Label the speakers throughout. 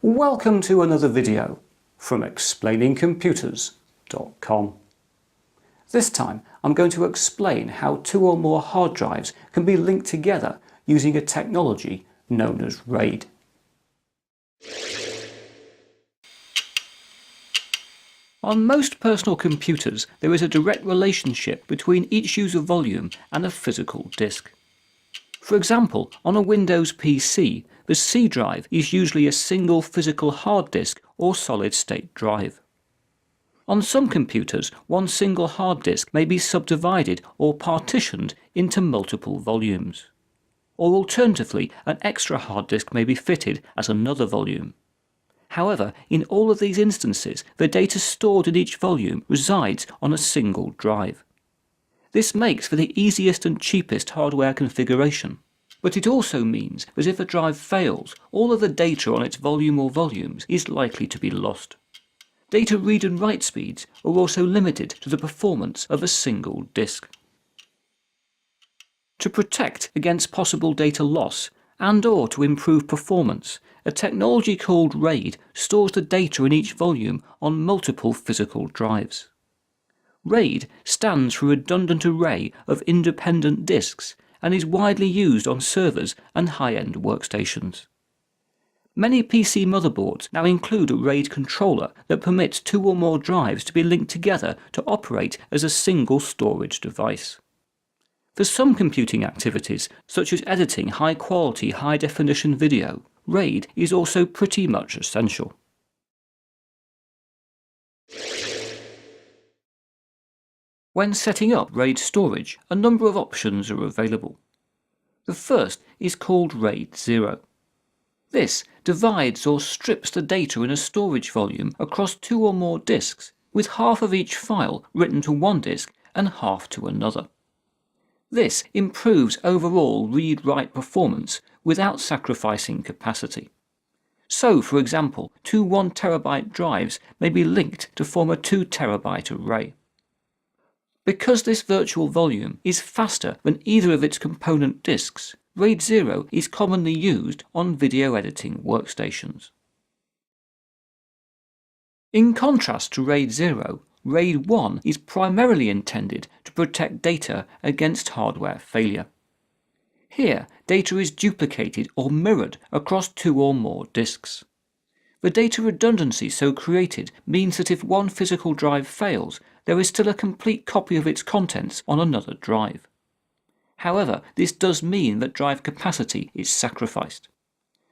Speaker 1: Welcome to another video from explainingcomputers.com. This time I'm going to explain how two or more hard drives can be linked together using a technology known as RAID. On most personal computers there is a direct relationship between each user volume and a physical disk. For example, on a Windows PC, the C drive is usually a single physical hard disk or solid-state drive. On some computers, one single hard disk may be subdivided or partitioned into multiple volumes. Or alternatively, an extra hard disk may be fitted as another volume. However, in all of these instances, the data stored in each volume resides on a single drive. This makes for the easiest and cheapest hardware configuration. But it also means that if a drive fails, all of the data on its volume or volumes is likely to be lost. Data read and write speeds are also limited to the performance of a single disk. To protect against possible data loss and/or to improve performance, a technology called RAID stores the data in each volume on multiple physical drives. RAID stands for Redundant Array of Independent Disks and is widely used on servers and high-end workstations. Many PC motherboards now include a RAID controller that permits two or more drives to be linked together to operate as a single storage device. For some computing activities, such as editing high-quality, high-definition video, RAID is also pretty much essential. When setting up RAID storage, a number of options are available. The first is called RAID 0. This divides or strips the data in a storage volume across two or more disks, with half of each file written to one disk and half to another. This improves overall read-write performance without sacrificing capacity. So, for example, two 1 TB drives may be linked to form a 2 TB array. Because this virtual volume is faster than either of its component disks, RAID 0 is commonly used on video editing workstations. In contrast to RAID 0, RAID 1 is primarily intended to protect data against hardware failure. Here, data is duplicated or mirrored across two or more disks. The data redundancy so created means that if one physical drive fails, there is still a complete copy of its contents on another drive. However, this does mean that drive capacity is sacrificed.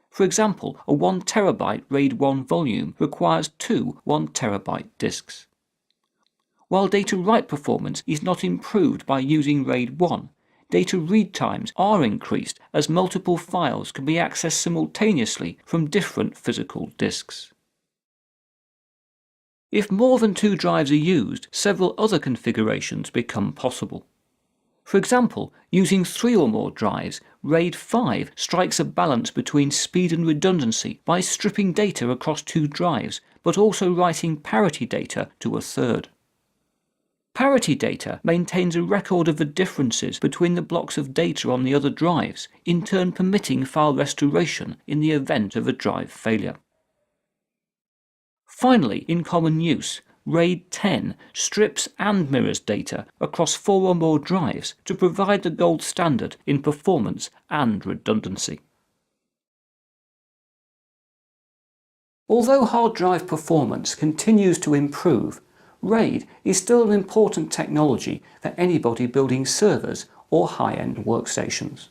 Speaker 1: For example, a 1 TB RAID 1 volume requires two 1 TB disks. While data write performance is not improved by using RAID 1, data read times are increased as multiple files can be accessed simultaneously from different physical disks. If more than two drives are used, several other configurations become possible. For example, using 3 or more drives, RAID 5 strikes a balance between speed and redundancy by stripping data across two drives, but also writing parity data to a third. Parity data maintains a record of the differences between the blocks of data on the other drives, in turn permitting file restoration in the event of a drive failure. Finally, in common use, RAID 10 strips and mirrors data across 4 or more drives to provide the gold standard in performance and redundancy. Although hard drive performance continues to improve, RAID is still an important technology for anybody building servers or high-end workstations.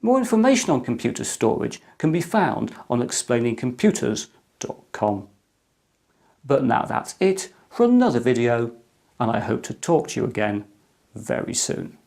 Speaker 1: More information on computer storage can be found on explainingcomputers.com. But now that's it for another video, and I hope to talk to you again very soon.